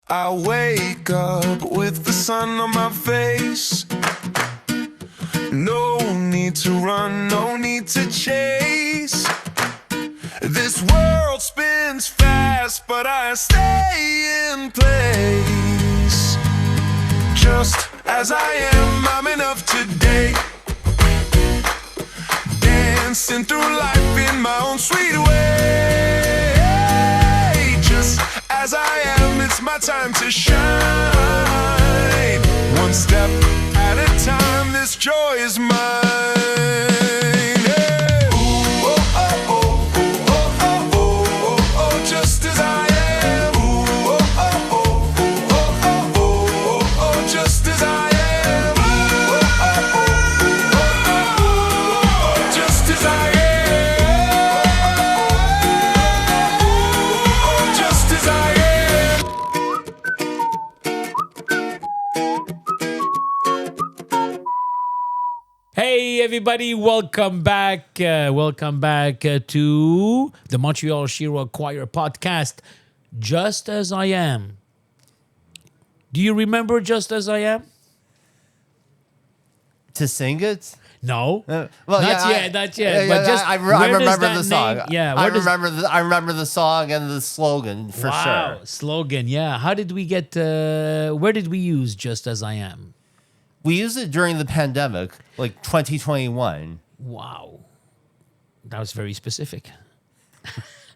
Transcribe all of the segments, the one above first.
I wake up with the sun on my face. No need to run, no need to chase. This world spins fast, but I stay in place. Just as I am, I'm enough today. Dancing through life in my own sweet way. Just as I am, it's my time to shine. One step at a time, this joy is mine. Hey. Ooh, oh, oh, oh, ooh, oh, oh, oh, oh, oh, just as I am. Ooh, oh, oh, oh, ooh, oh, oh, oh, oh, oh, just as I am. Ooh, oh, oh, oh, ooh, oh, oh, oh, just as I am. Oh, just as I am. Hey everybody, welcome back. To the Montreal Shira Choir podcast, Just As I Am. Do you remember Just As I Am? To sing it? No. Well, not yeah, yet. Yeah, But just I where does remember that the song. name- Yeah, I where does- remember the song and the slogan for Wow, sure. slogan. Yeah. How did we get? Where did we use Just As I Am? We used it during the pandemic, like 2021. Wow, that was very specific.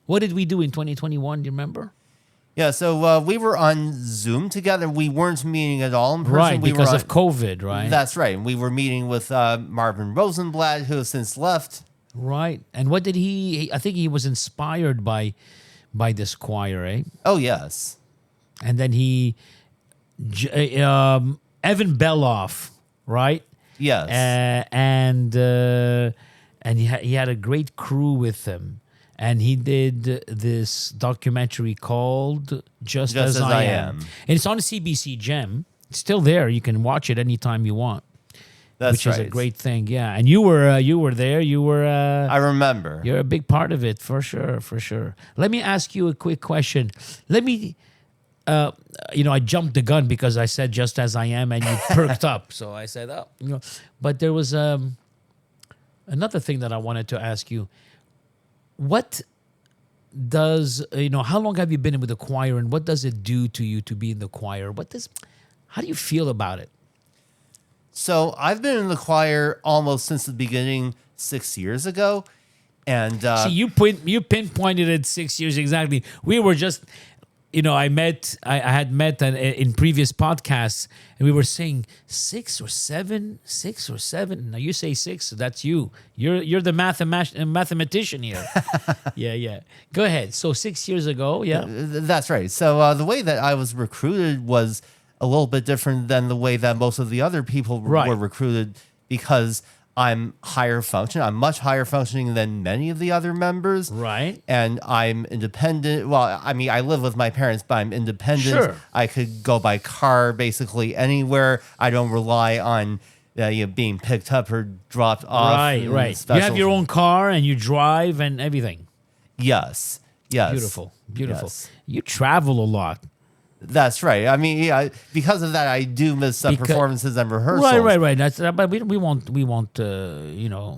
What did we do in 2021? Do you remember? Yeah, so we were on Zoom together. We weren't meeting at all in person. Right, we because were of COVID, right? That's right. We were meeting with Marvin Rosenblatt, who has since left. Right. And what did I think he was inspired by this choir, eh? Oh, yes. And then Evan Beloff, right? Yes. And he had a great crew with him. And he did this documentary called Just As I Am. And it's on CBC Gem. It's still there. You can watch it anytime you want. That's which right. is a great thing, yeah. And you were there. You were. I remember. You're a big part of it, for sure. Let me ask you a quick question. Let me, I jumped the gun because I said Just As I Am, and you perked up. So I said, But there was another thing that I wanted to ask you. What does how long have you been with the choir, and what does it do to you to be in the choir? How do you feel about it? So I've been in the choir almost since the beginning 6 years ago. And See, you pinpointed it 6 years exactly. We were just, I had met in previous podcasts, and we were saying 6 or 7. Now you say 6, so that's you. You're the mathematician here. Yeah. Go ahead. So 6 years ago, yeah. That's right. So the way that I was recruited was a little bit different than the way that most of the other people were recruited, because I'm higher functioning. I'm much higher functioning than many of the other members. Right. And I'm independent. Well, I mean, I live with my parents, but I'm independent. Sure. I could go by car basically anywhere. I don't rely on being picked up or dropped off. Right. You have your own car and you drive and everything. Yes. Beautiful. Yes. You travel a lot. That's right. I mean, because of that, I do miss some performances and rehearsals. Right. But we won't.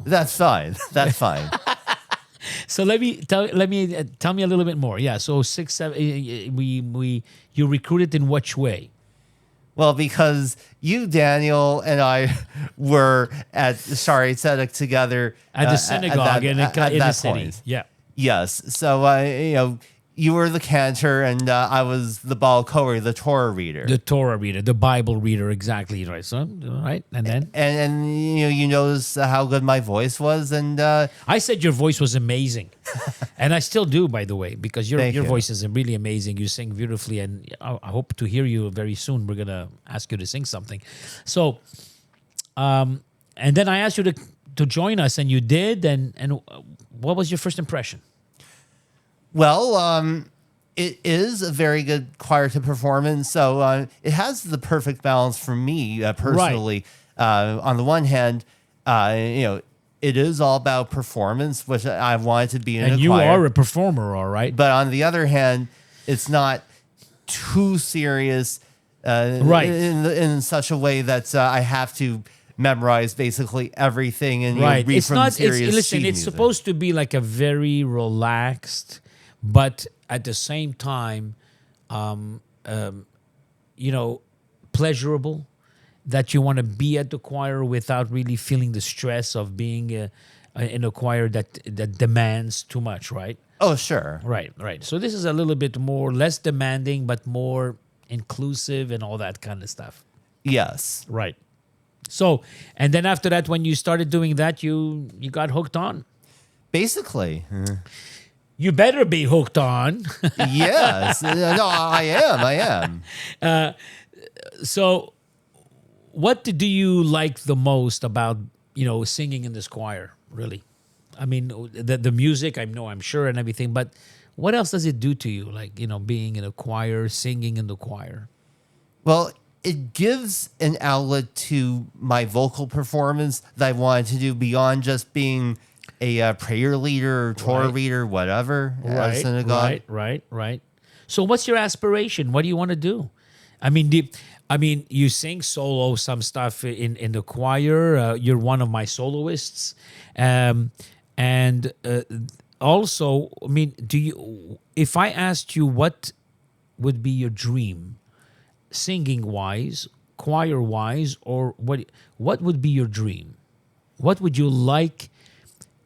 That's fine. That's fine. So tell me a little bit more. Yeah. So 6, 7. You recruited in which way? Well, because you, Daniel, and I were at Shari Tzedek together At the synagogue in the city. point. Yeah. Yes. So you were the cantor, and I was the Baal Koreh, the Torah reader. The Torah reader, the Bible reader, exactly right. So, right, and then and you noticed how good my voice was, and I said your voice was amazing, and I still do, by the way, because your Thank you. voice is really amazing. You sing beautifully, and I hope to hear you very soon. We're gonna ask you to sing something. So, and then I asked you to join us, and you did. And what was your first impression? Well, it is a very good choir to perform in. So it has the perfect balance for me personally. Right. On the one hand, it is all about performance, which I've wanted to be in a choir. And you are a performer, all right? But on the other hand, it's not too serious, Right. in such a way that I have to memorize basically everything and Right. read It's from not. serious It's listen. sheet It's music. supposed to be like a very relaxed, but at the same time, pleasurable. That you want to be at the choir without really feeling the stress of being in a choir that demands too much. Right. Oh, sure. Right. Right. So this is a little bit more less demanding, but more inclusive and all that kind of stuff. Yes. Right. So, and then after that, when you started doing that, you got hooked on. Basically. You better be hooked on. Yes. No, I am. So, what do you like the most about singing in this choir? Really, I mean, the music. I'm sure, and everything. But what else does it do to you? Like being in a choir, singing in the choir. Well, it gives an outlet to my vocal performance that I wanted to do beyond just being a prayer leader or Torah Right. reader, whatever, at a Right, synagogue. right. So, what's your aspiration? What do you want to do? I mean, you sing solo some stuff in the choir. You're one of my soloists, and also, I mean, do you? If I asked you what would be your dream, singing wise, choir wise, or what would be your dream? What would you like?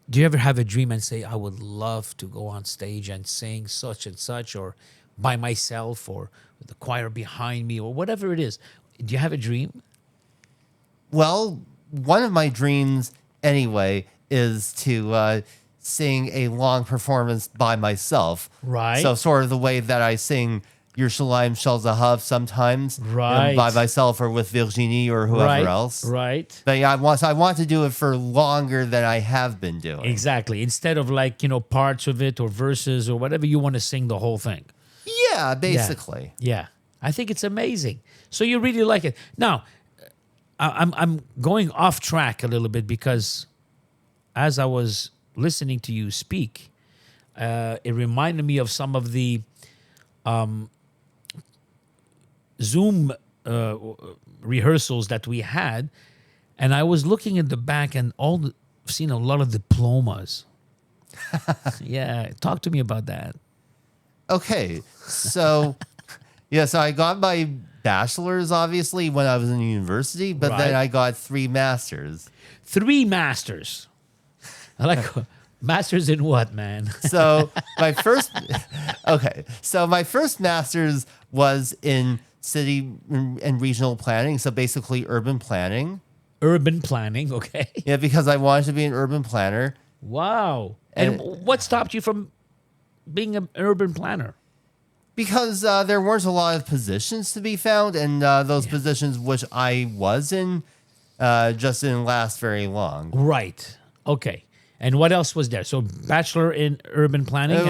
Do you ever have a dream and say, I would love to go on stage and sing such and such, or by myself, or with the choir behind me, or whatever it is? Do you have a dream? Well, one of my dreams, anyway, is to sing a long performance by myself. Right. So, sort of the way that I sing Yerushalayim Shel Zahav sometimes, Right. by myself or with Virginie or whoever else. Right. But yeah, I want to do it for longer than I have been doing. Exactly. Instead of parts of it or verses or whatever, you want to sing the whole thing. Yeah, basically. Yeah. I think it's amazing. So you really like it. Now, I'm going off track a little bit because as I was listening to you speak, it reminded me of some of the Zoom rehearsals that we had, and I was looking at the back and I've seen a lot of diplomas. Yeah, talk to me about that. Okay, so so I got my bachelor's obviously when I was in university, but then Right. I got 3 masters. 3 masters. I like masters in what, man? So my first my first master's was in city and regional planning, so basically urban planning. Urban planning, okay. Yeah, because I wanted to be an urban planner. Wow. And what stopped you from being an urban planner? Because there weren't a lot of positions to be found, and those positions which I was in just didn't last very long. Right. Okay. And what else was there? So bachelor in urban planning.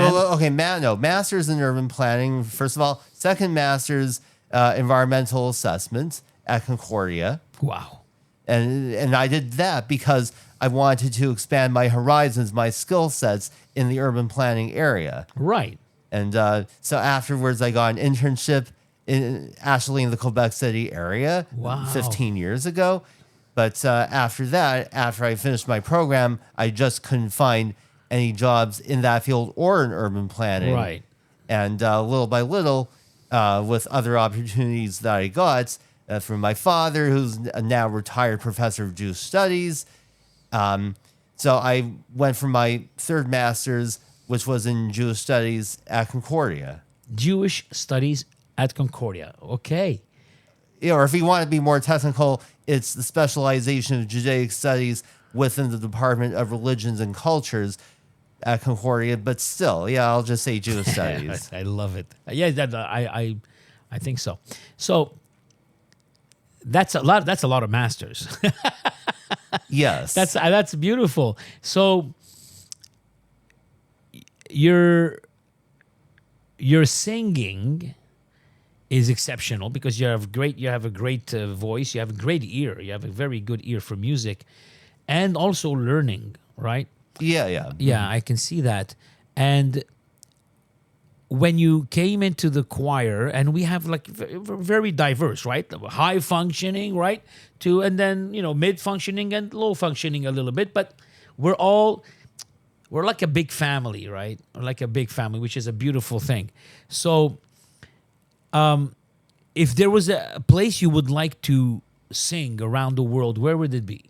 Master's in urban planning, first of all. Second master's, environmental assessment at Concordia. Wow. And I did that because I wanted to expand my horizons, my skill sets in the urban planning area. Right. And so afterwards, I got an internship actually in the Quebec City area Wow. 15 years ago. But after that, after I finished my program, I just couldn't find any jobs in that field or in urban planning. Right. And little by little, with other opportunities that I got from my father, who's a now retired professor of Jewish studies. So I went for my third master's, which was in Jewish studies at Concordia. Jewish studies at Concordia. Okay. Or if you want to be more technical, it's the specialization of Judaic studies within the Department of Religions and Cultures at Concordia. But still, I'll just say Jewish studies. I love it. Yeah, I think so. So that's a lot. That's a lot of masters. Yes. That's beautiful. So your singing is exceptional because you have a great voice, you have a great ear, you have a very good ear for music, and also learning, right? Yeah. Yeah, I can see that. And when you came into the choir, and we have like very diverse, right? High functioning, right? And then, mid functioning and low functioning a little bit, but we're like a big family, right? We're like a big family, which is a beautiful thing. So, if there was a place you would like to sing around the world, where would it be?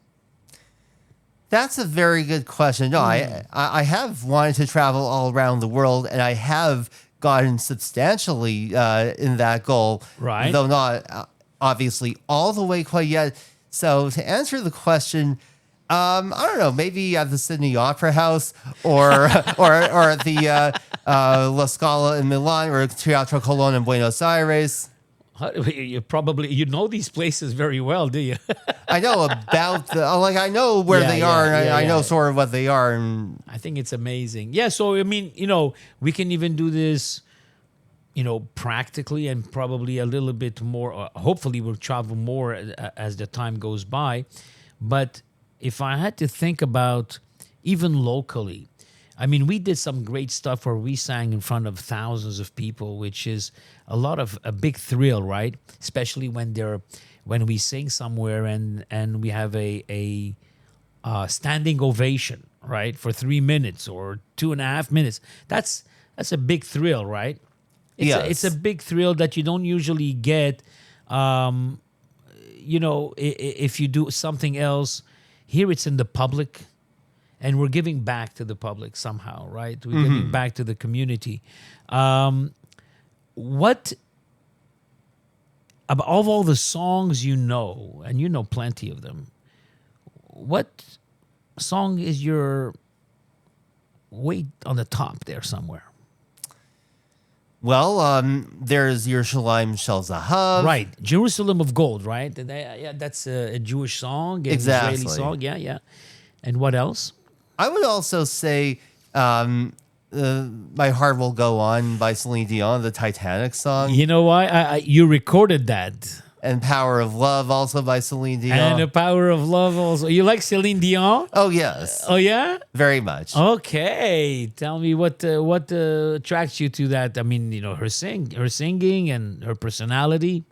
That's a very good question. No, I have wanted to travel all around the world, and I have gotten substantially in that goal, Right. though not obviously all the way quite yet. So to answer the question, I don't know, maybe at the Sydney Opera House or or at the La Scala in Milan or Teatro Colón in Buenos Aires. You know these places very well, do you? I know about I know where Yeah, they are, and yeah, I know yeah. sort of what they are, and I think it's amazing. Yeah, so I mean, we can even do this, practically, and probably a little bit more. Hopefully, we'll travel more as the time goes by. But if I had to think about even locally, I mean, we did some great stuff where we sang in front of thousands of people, which is a big thrill, right? Especially when we sing somewhere and we have a standing ovation, right, for 3 minutes or 2.5 minutes. That's a big thrill, right? It's a big thrill that you don't usually get. If you do something else, here it's in the public. And we're giving back to the public somehow, right? We're giving back to the community. What of all the songs and you know plenty of them, what song is your way on the top there somewhere? well, there's Yerushalayim Shel Zahav. Right, Jerusalem of Gold, right? Yeah, that's a Jewish song, an Exactly. Israeli song. Yeah. And what else? I would also say My Heart Will Go On by Celine Dion, the Titanic song. You know why? You recorded that. And Power of Love, also by Celine Dion. And The Power of Love also. You like Celine Dion? Oh, yes. Oh, yeah? Very much. Okay. Tell me what attracts you to that. I mean, her singing and her personality.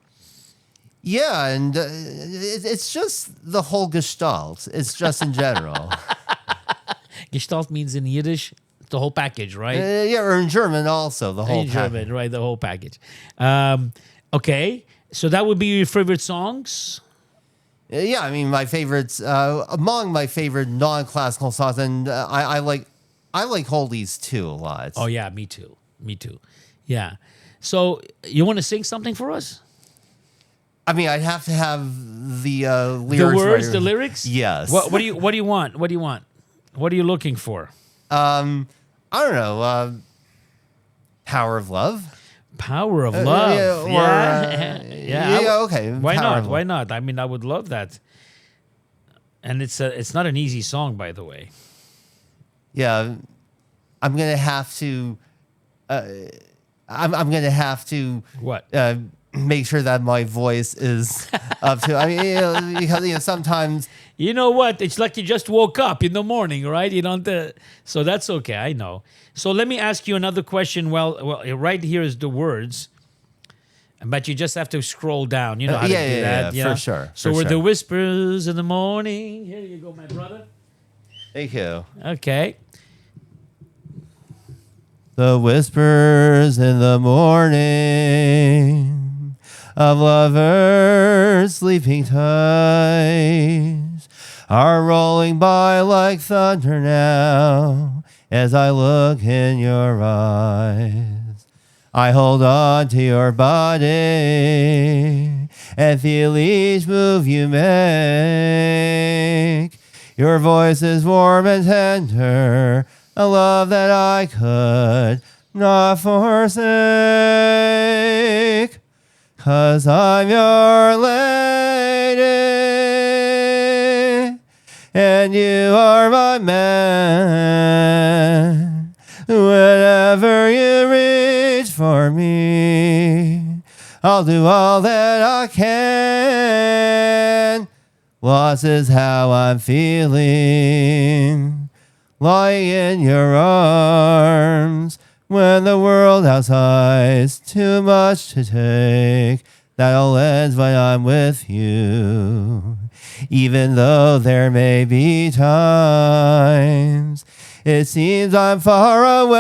Yeah, and it's just the whole gestalt. It's just in general. Gestalt means in Yiddish, the whole package, right? Yeah, or in German also, the whole In package. German, right? The whole package. Okay. So that would be your favorite songs? Yeah, I mean, my favorites, among my favorite non-classical songs, and I like oldies too a lot. Oh, yeah, me too. Yeah. So you want to sing something for us? I mean, I'd have to have the lyrics. The words, right. the lyrics? Yes. What do you want? What do you want? What are you looking for? I don't know. Power of Love. Power of Love. Yeah, okay. Why Power not? of Love. Why not? I mean, I would love that. And it's not an easy song, by the way. Yeah, I'm gonna have to. I'm gonna have to. What? Make sure that my voice is up to. I mean, because sometimes. You know what? It's like you just woke up in the morning, right? You don't. So that's okay. I know. So let me ask you another question. Well, right here is the words, but you just have to scroll down. You know how to do that. Yeah, for sure. So for we're sure. the whispers in the morning. Here you go, my brother. Thank you. Okay. The whispers in the morning of lovers sleeping tight are rolling by like thunder now as I look in your eyes. I hold on to your body and feel each move you make. Your voice is warm and tender, a love that I could not forsake. 'Cause I'm your lady, and you are my man. Whenever you reach for me, I'll do all that I can. Lost is how I'm feeling, lying in your arms, When the world outside's too much to take, that all ends when I'm with you. Even though there may be times it seems I'm far away,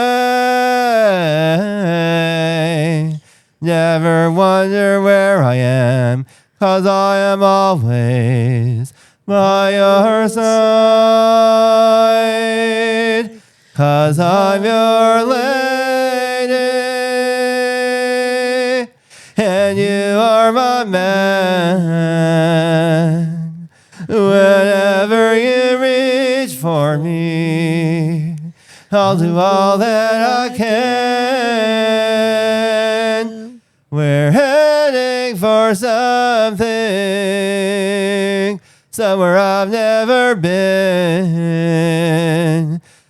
never wonder where I am, 'cause I am always by your side. 'Cause I'm your lady, and you are my man. Whenever you reach for me, I'll do all that I can. We're heading for something, somewhere I've never been.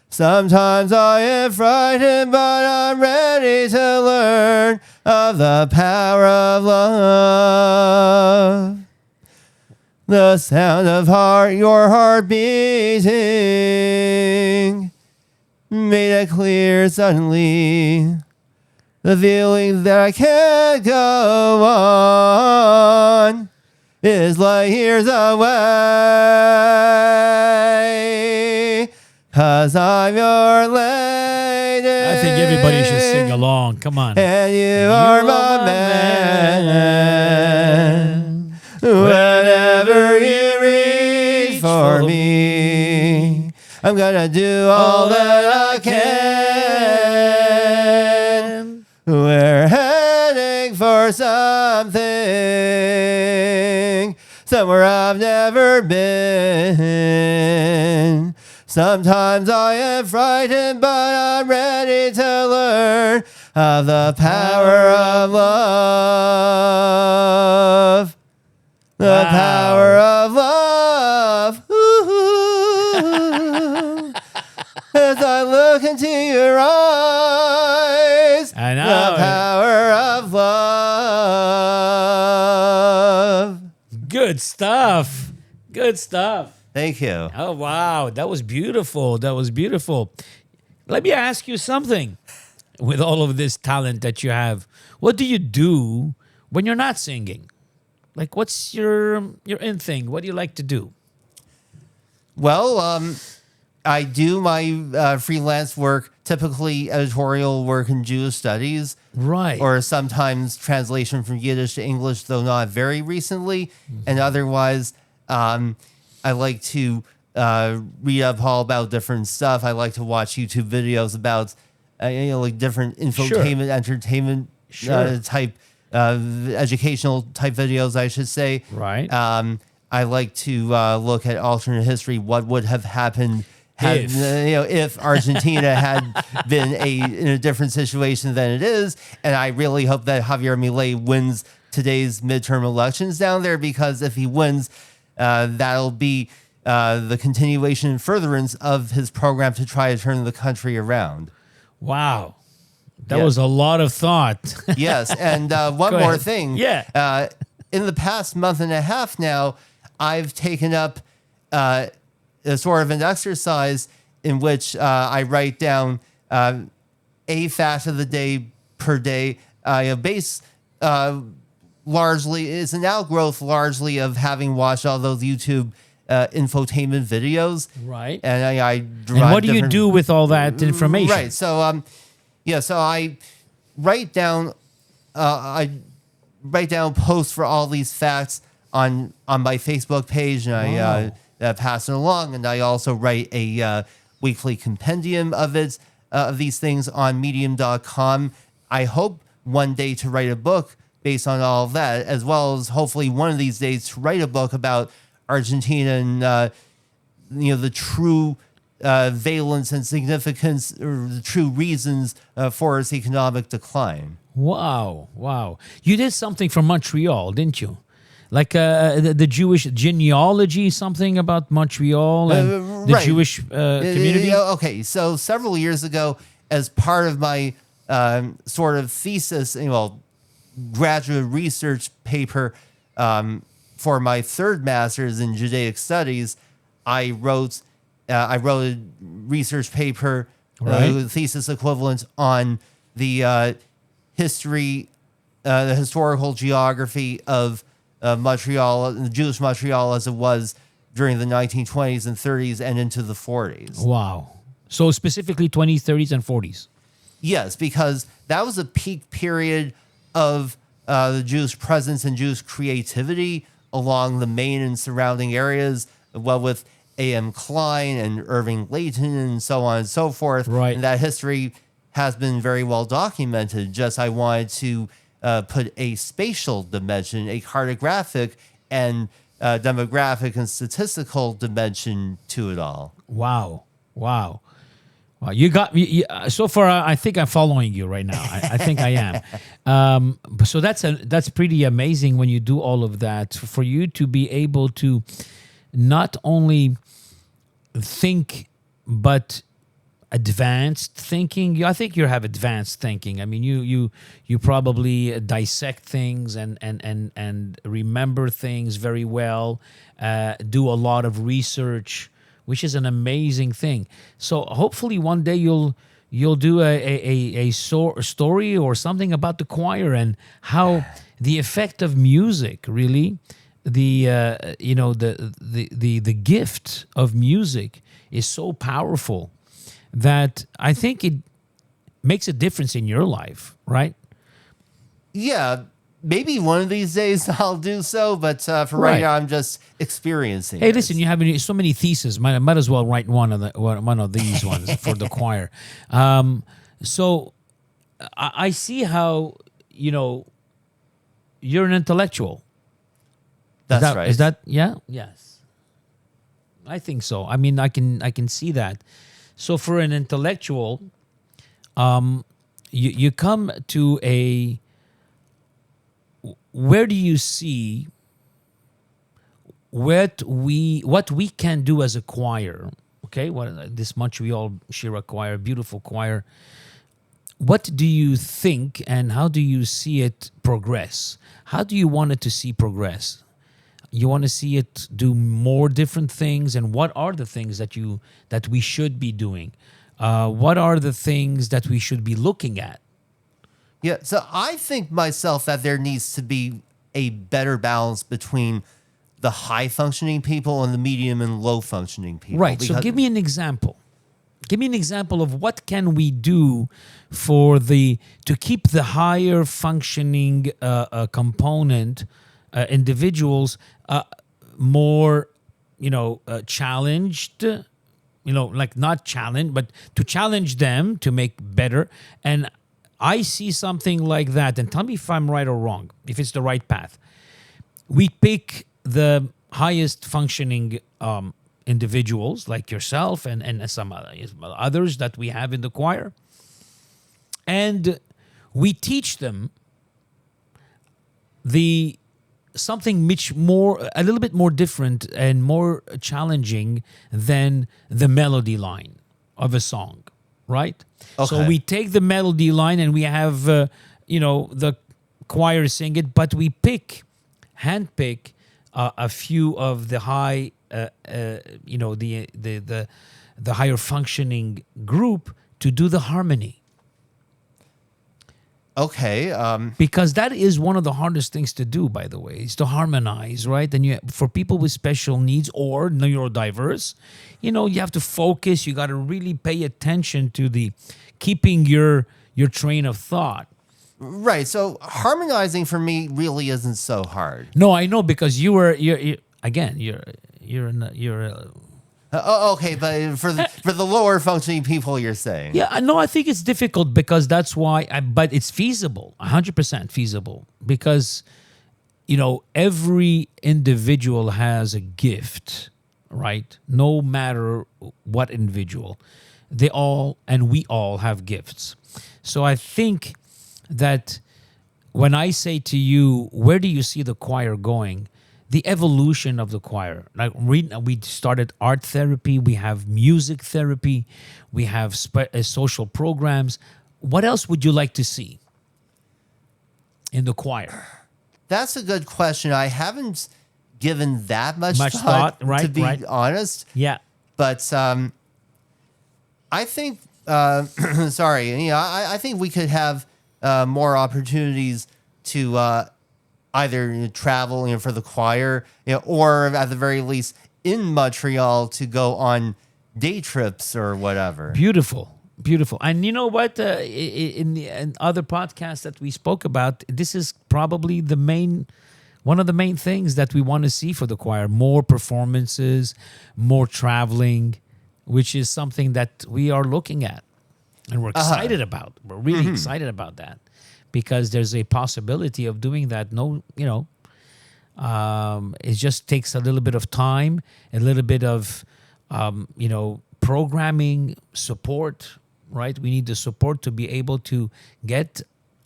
Sometimes I am frightened, but I'm ready to learn of the power of love. The sound of your heart beating made it clear suddenly. The feeling that I can't go on is light years away. 'Cause I'm your lady. I think everybody should sing along. Come on. And you are my man. Whenever you reach for me, I'm gonna do all that I can. We're heading for something, somewhere I've never been. Sometimes I am frightened, but I'm ready to learn of the power of love. The Wow. power of love. Ooh. As I look into your eyes. I know. The power of love. Good stuff. Good stuff. Thank you. Oh, wow. That was beautiful. That was beautiful. Let me ask you something. With all of this talent that you have, what do you do when you're not singing? Like, what's your in thing? What do you like to do? Well, I do my freelance work, typically editorial work in Jewish studies. Right. Or sometimes translation from Yiddish to English, though not very recently. And otherwise, I like to read up all about different stuff. I like to watch YouTube videos about, like different infotainment, entertainment type, educational type videos, I should say. Right. I like to look at alternate history. What would have happened had if Argentina had been in a different situation than it is? And I really hope that Javier Milei wins today's midterm elections down there, because if he wins, that'll be the continuation and furtherance of his program to try to turn the country around. Wow. That was a lot of thought. Yes. And one Go more ahead. thing. Yeah. In the past month and a half now, I've taken up a sort of an exercise in which I write down a fact of the day per day. Base largely is an outgrowth largely of having watched all those YouTube infotainment videos. Right. And I And what do you do with all that information? Right. So so I write down posts for all these facts on my Facebook page, and I pass it along. And I also write a weekly compendium of these things on Medium.com. I hope one day to write a book based on all of that, as well as hopefully one of these days to write a book about Argentina and the true valence and significance, or the true reasons for its economic decline. Wow. Wow. You did something from Montreal, didn't you? Like the Jewish genealogy, something about Montreal and the Jewish community? Okay, so several years ago, as part of my sort of thesis, graduate research paper for my third master's in Judaic studies, I wrote a research paper, thesis equivalent on the history, the historical geography of Montreal, the Jewish Montreal as it was during the 1920s and 30s and into the 40s. Wow. So specifically 20s, 30s, and 40s. Yes, because that was a peak period of the Jewish presence and Jewish creativity along the main and surrounding areas, well, with A.M. Klein and Irving Layton and so on and so forth. Right. And that history has been very well documented. Just I wanted to put a spatial dimension, a cartographic and demographic and statistical dimension to it all. Wow. Wow. Wow. You got me. So far, I think I'm following you right now. I think I am. So that's pretty amazing when you do all of that. For you to be able to not only think, but advanced thinking. I think you have advanced thinking. I mean, you probably dissect things and remember things very well. Do a lot of research, which is an amazing thing. So hopefully one day you'll do a story or something about the choir and how the effect of music really, the gift of music is so powerful that I think it makes a difference in your life, right? Yeah, maybe one of these days I'll do so, but for right now I'm just experiencing. Hey, this. listen, you have so many theses. Might as well write one of these ones for the choir. So I see how you're an intellectual. That's right. Is that yeah? Yes, I think so. I mean, I can see that. So for an intellectual, you come to a. Where do you see what we can do as a choir? Okay, this Montreal Shira Choir, beautiful choir. What do you think, and how do you see it progress? How do you want it to see progress? You want to see it do more different things, and what are the things that we should be doing? What are the things that we should be looking at? Yeah, so I think myself that there needs to be a better balance between the high functioning people and the medium and low functioning people. Right. So give me an example. Give me an example of what can we do to keep the higher functioning component individuals more, challenged. Like not challenged, but to challenge them to make better. And I see something like that, and tell me if I'm right or wrong, if it's the right path. We pick the highest functioning individuals like yourself and some others that we have in the choir, and we teach them something a little bit more different and more challenging than the melody line of a song, right? Okay. So we take the melody line and we have the choir sing it, but we handpick a few of the high, the higher functioning group to do the harmony. Okay. Because that is one of the hardest things to do, by the way, is to harmonize, right? And for people with special needs or neurodiverse, you have to focus. You got to really pay attention to keeping your train of thought. Right. So harmonizing for me really isn't so hard. No, I know, because you're Okay, but for the lower functioning people, you're saying. Yeah, no, I think it's difficult because that's why, but it's feasible, 100% feasible, because, every individual has a gift, right? No matter what individual, we all have gifts. So I think that when I say to you, where do you see the choir going? The evolution of the choir. Like we started art therapy, we have music therapy, we have social programs. What else would you like to see in the choir? That's a good question. I haven't given that much thought, right? To be honest. Yeah. But I think sorry, I think we could have more opportunities to either travel, for the choir, or at the very least in Montreal to go on day trips or whatever. Beautiful, beautiful. And you know what? In other podcasts that we spoke about, this is probably one of the main things that we want to see for the choir: more performances, more traveling, which is something that we are looking at, and we're excited about. We're really excited about that because there's a possibility of doing that. It just takes a little bit of time, a little bit of programming support, right? We need the support to be able to get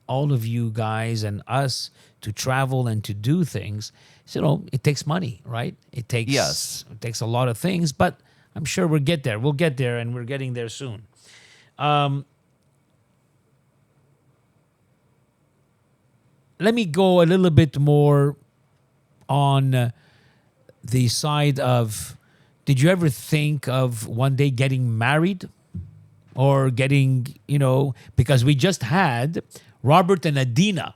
all of you guys and us to travel and to do things. So, it takes money, right? It takes a lot of things, but I'm sure we'll get there. We'll get there, and we're getting there soon. Let me go a little bit more on the side of, did you ever think of one day getting married or getting, because we just had Robert and Adina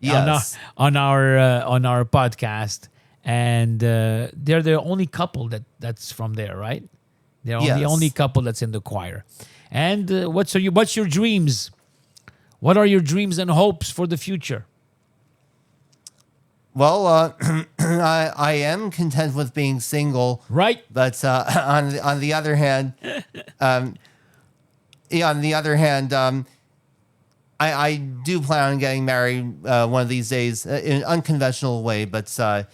Yes. on our podcast, and they're the only couple that's from there, right? They're the Yes. only couple that's in the choir. And what's your dreams? What are your dreams and hopes for the future? Well, I am content with being single, Right? but on the other hand, I do plan on getting married one of these days in an unconventional way. But Baruch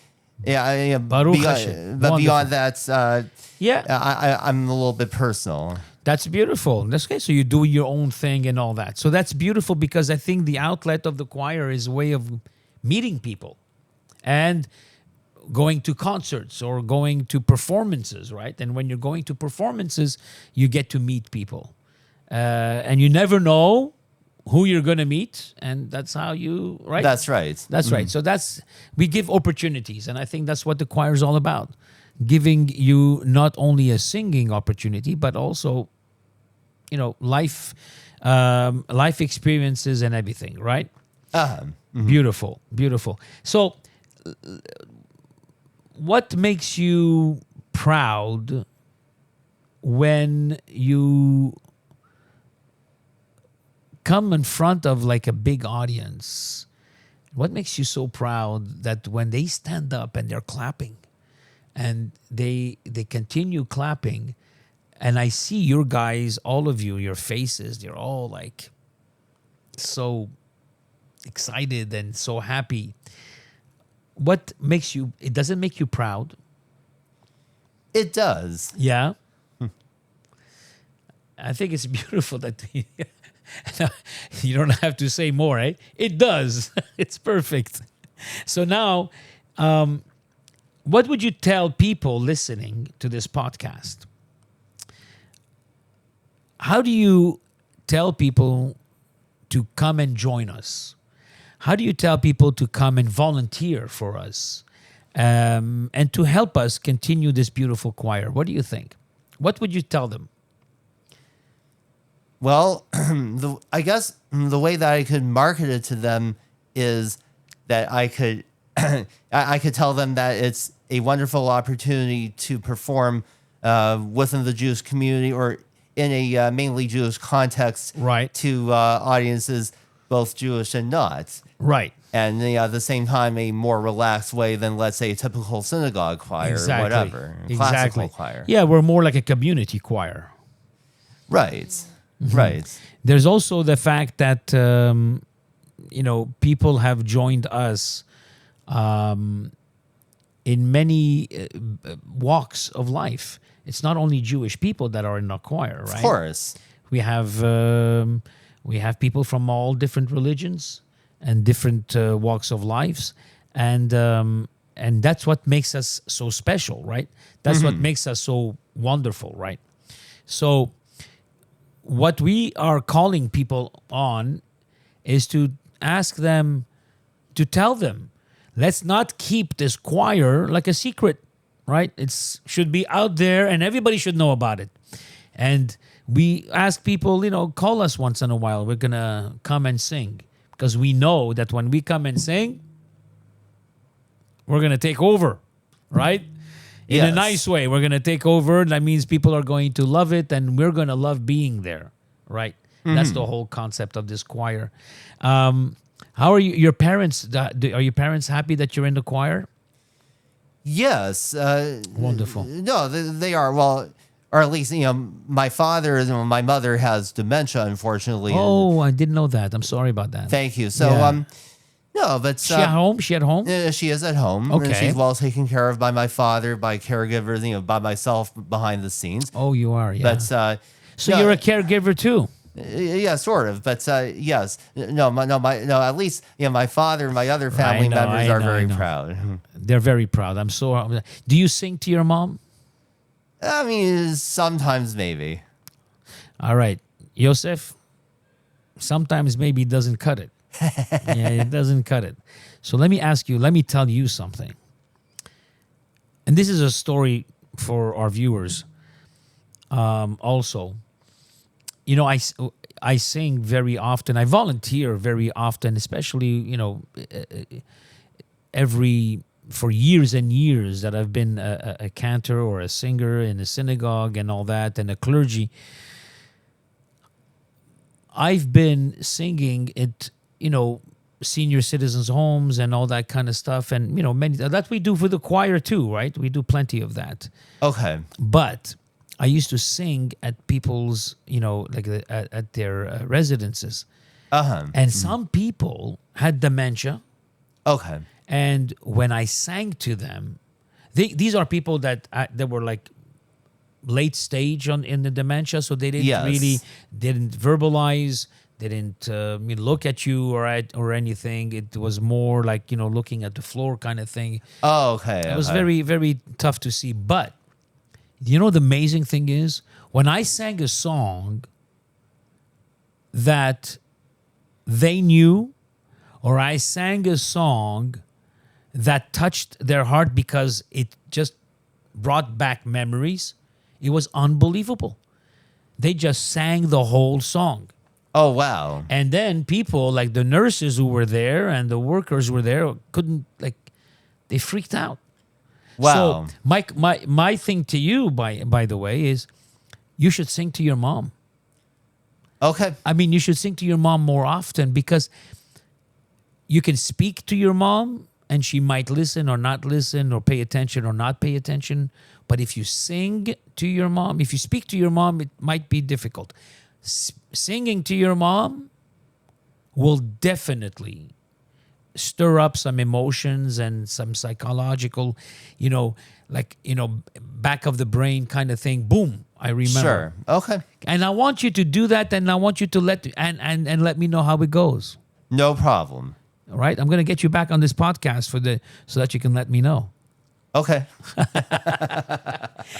Hashem. Wonderful. beyond that, Yeah. I'm a little bit personal. That's beautiful. That's okay. So you do your own thing and all that. So that's beautiful because I think the outlet of the choir is a way of meeting people and going to concerts or going to performances, right? And when you're going to performances, you get to meet people. And you never know who you're going to meet. And that's how right? That's right. That's right. So we give opportunities. And I think that's what the choir is all about. Giving you not only a singing opportunity, but also, life experiences and everything, right? Beautiful, beautiful. So, what makes you proud when you come in front of like a big audience? What makes you so proud that when they stand up and they're clapping, and they continue clapping, and I see your guys, all of you, your faces, they're all like so excited and so happy. What makes you, it doesn't make you proud? It does. Yeah. I think it's beautiful that you don't have to say more, eh? It does. It's perfect. So now, what would you tell people listening to this podcast? How do you tell people to come and join us? How do you tell people to come and volunteer for us and to help us continue this beautiful choir? What do you think? What would you tell them? Well, I guess the way that I could market it to them is that I could I could tell them that it's a wonderful opportunity to perform within the Jewish community or in a mainly Jewish context, Right. to audiences both Jewish and not. Right. And at the same time, a more relaxed way than, let's say, a typical synagogue choir or whatever, classical choir. Yeah, we're more like a community choir. Right, right. There's also the fact that people have joined us in many walks of life. It's not only Jewish people that are in our choir, right? Of course. We have people from all different religions and different walks of lives, and that's what makes us so special, right? That's what makes us so wonderful, right? So, what we are calling people on is to ask them, to tell them, let's not keep this choir like a secret, right? It should be out there and everybody should know about it. And we ask people, call us once in a while. We're going to come and sing because we know that when we come and sing, we're going to take over, right? In a Yes. nice way. We're going to take over. That means people are going to love it and we're going to love being there, right? That's the whole concept of this choir. How are you? Your parents, are your parents happy that you're in the choir? Yes. Wonderful. No, they are. Well, or at least, my father, my mother has dementia, unfortunately. Oh, I didn't know that. I'm sorry about that. Thank you. So, Yeah. no, but She at home? She at home? she is at home. Okay. And she's well taken care of by my father, by caregivers, by myself behind the scenes. Oh, you are, yeah. But So no, you're a caregiver too? yeah, sort of. But yes, no, at least my father and my other family know, members I are know, I very know. proud. They're very proud. I'm so. Do you sing to your mom? I mean, sometimes maybe. All right, Yosef. Sometimes maybe it doesn't cut it. Yeah, it doesn't cut it. So let me tell you something. And this is a story for our viewers. Also, I sing very often. I volunteer very often, especially for years and years that I've been a cantor or a singer in a synagogue and all that, and a clergy. I've been singing at senior citizens' homes and all that kind of stuff, and many that we do for the choir too, right? We do plenty of that. Okay. But I used to sing at people's, at their residences, and some people had dementia. Okay. And when I sang to them, these are people that were like late stage in the dementia, so they didn't verbalize, they didn't look at you or anything. It was more like looking at the floor kind of thing. Oh, okay. It was very, very tough to see. But the amazing thing is when I sang a song that they knew, or I sang a song that touched their heart because it just brought back memories, it was unbelievable. They just sang the whole song. Oh, wow. And then people like the nurses who were there and the workers who were there they freaked out. Wow. So my thing to you, by the way, is you should sing to your mom. Okay. I mean, you should sing to your mom more often because you can speak to your mom and she might listen or not listen or pay attention or not pay attention. But if you sing to your mom, if you speak to your mom, it might be difficult. Singing to your mom will definitely stir up some emotions and some psychological, back of the brain kind of thing. Boom, I remember. Sure. Okay. And I want you to do that, and I want you to let me know how it goes. No problem. All right, I'm going to get you back on this podcast so that you can let me know. Okay.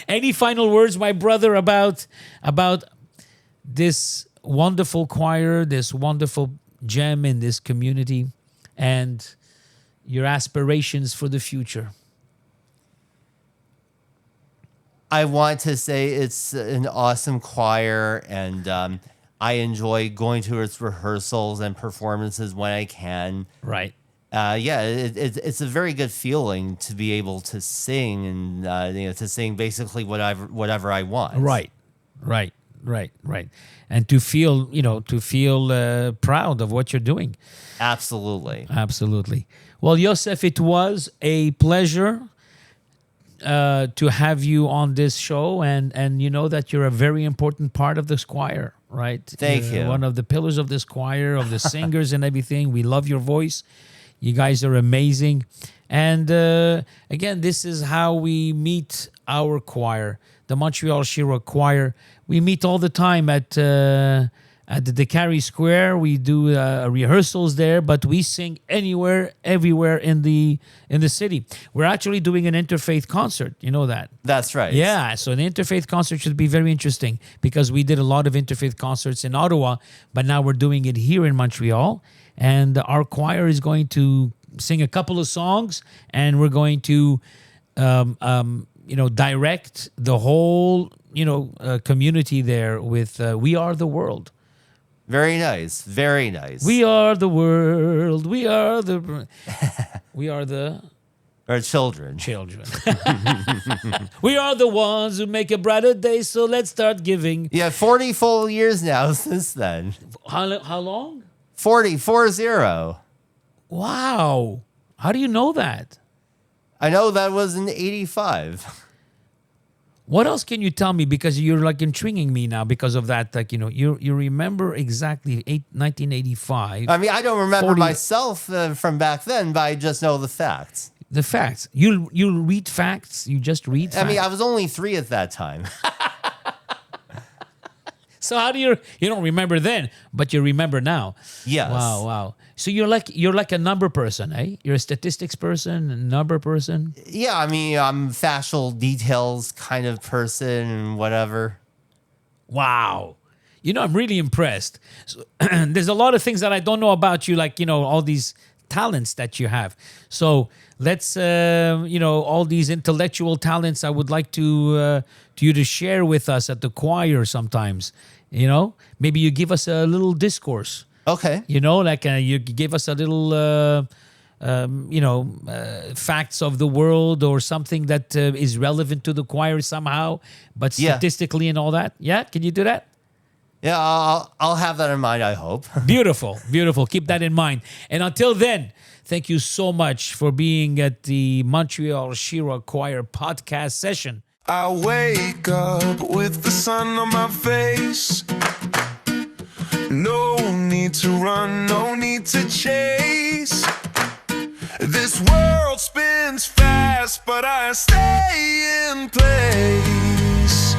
Any final words, my brother, about this wonderful choir, this wonderful gem in this community, and your aspirations for the future? I want to say it's an awesome choir, and I enjoy going to its rehearsals and performances when I can. Right. It's a very good feeling to be able to sing and to sing basically whatever I want. Right. And to feel proud of what you're doing. Absolutely. Well, Yosef, it was a pleasure to have you on this show, and you know that you're a very important part of this choir, right? Thank you. One of the pillars of this choir, of the singers and everything. We love your voice. You guys are amazing. And again, this is how we meet our choir, the Montreal Shira Choir. We meet all the time at the Decari Square. We do rehearsals there, but we sing anywhere, everywhere in the city. We're actually doing an interfaith concert. You know that? That's right. Yeah, so an interfaith concert should be very interesting because we did a lot of interfaith concerts in Ottawa, but now we're doing it here in Montreal. And our choir is going to sing a couple of songs, and we're going to, direct the whole, community there with We Are the World. Very nice. Very nice. We are the world. We are the Our children. children. We are the ones who make a brighter day, so let's start giving. Yeah, 40 full years now since then. How long? 40, 40. Wow. How do you know that? I know that was in 85. What else can you tell me? Because you're like intriguing me now because of that. Like, you remember exactly 1985. I mean, I don't remember 40 myself from back then, but I just know the facts. The facts. You read facts. You just read facts. I mean, I was only 3 at that time. So how do you don't remember then, but you remember now? Yes. Wow. So you're like a number person, eh? You're a statistics person, a number person. Yeah, I mean, I'm factual details kind of person and whatever. Wow. I'm really impressed. So, there's a lot of things that I don't know about you, like, all these talents that you have. So let's, all these intellectual talents I would like to you to share with us at the choir sometimes. Maybe you give us a little discourse. Okay. Like you give us a little, facts of the world or something that is relevant to the choir somehow, but Yeah. statistically and all that. Yeah, can you do that? Yeah, I'll have that in mind, I hope. Beautiful. Keep that in mind. And until then, thank you so much for being at the Montreal Shira Choir podcast session. I wake up with the sun on my face. No need to run, no need to chase. This world spins fast, but I stay in place.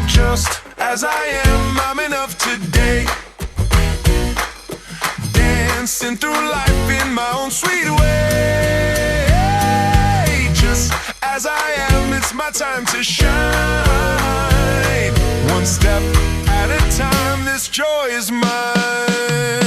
Just as I am, I'm enough today. Dancing through life in my own sweet way. Just as I am, it's my time to shine. One step at a time, this joy is mine.